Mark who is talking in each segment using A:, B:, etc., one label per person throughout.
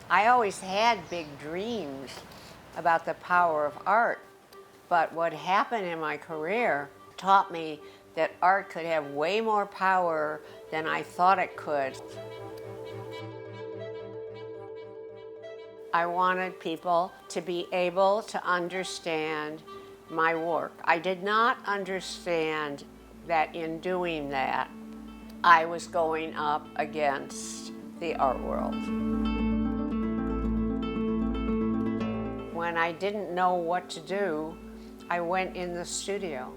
A: I always had big dreams about the power of art, but what happened in my career taught me that art could have way more power than I thought it could. I wanted people to be able to understand my work. I did not understand that in doing that, I was going up against the art world. When I didn't know what to do, I went in the studio.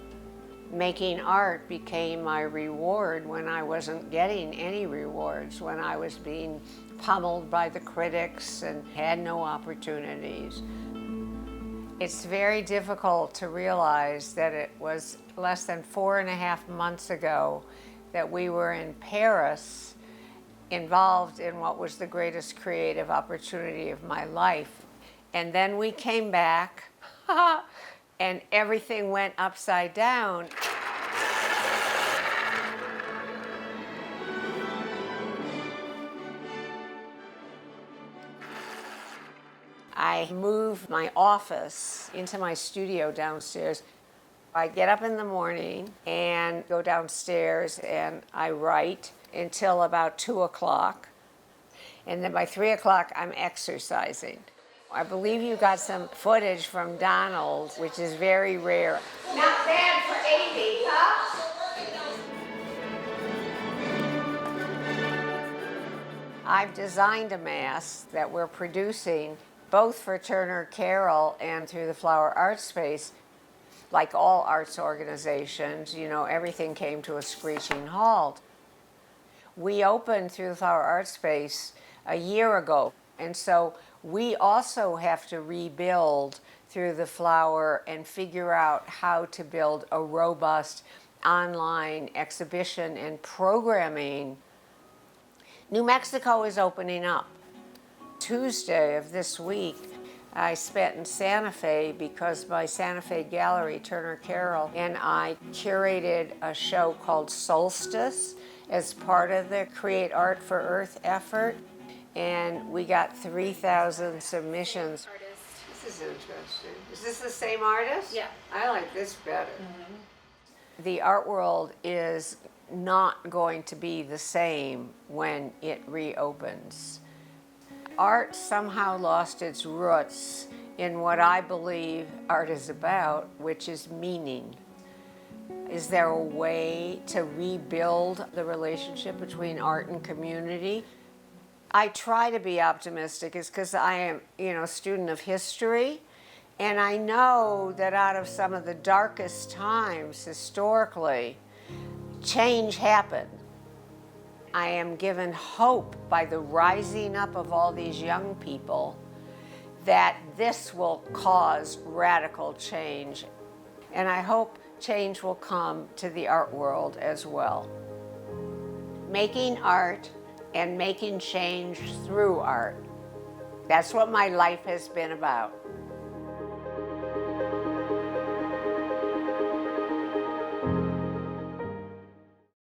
A: Making art became my reward when I wasn't getting any rewards, when I was being pummeled by the critics and had no opportunities. It's very difficult to realize that it was less than 4.5 months ago that we were in Paris, involved in what was the greatest creative opportunity of my life. And then we came back, and everything went upside down. I moved my office into my studio downstairs. I get up in the morning and go downstairs and I write until about 2 o'clock. And then by 3 o'clock, I'm exercising. I believe you got some footage from Donald, which is very rare. Not bad for 80, huh? I've designed a mass that we're producing both for Turner Carroll and through the Flower Art Space. Like all arts organizations, you know, everything came to a screeching halt. We opened through the Flower Art Space a year ago, and so we also have to rebuild through the flower and figure out how to build a robust online exhibition and programming. New Mexico is opening up. Tuesday of this week, I spent in Santa Fe because my Santa Fe gallery, Turner Carroll, and I curated a show called Solstice as part of the Create Art for Earth effort. And we got 3,000 submissions. This is interesting. Is this the same artist?
B: Yeah.
A: I like this better. Mm-hmm. The art world is not going to be the same when it reopens. Art somehow lost its roots in what I believe art is about, which is meaning. Is there a way to rebuild the relationship between art and community? I try to be optimistic. It's because I am, a student of history, and I know that out of some of the darkest times historically, change happened. I am given hope by the rising up of all these young people that this will cause radical change. And I hope change will come to the art world as well. Making art and making change through art. That's what my life has been about.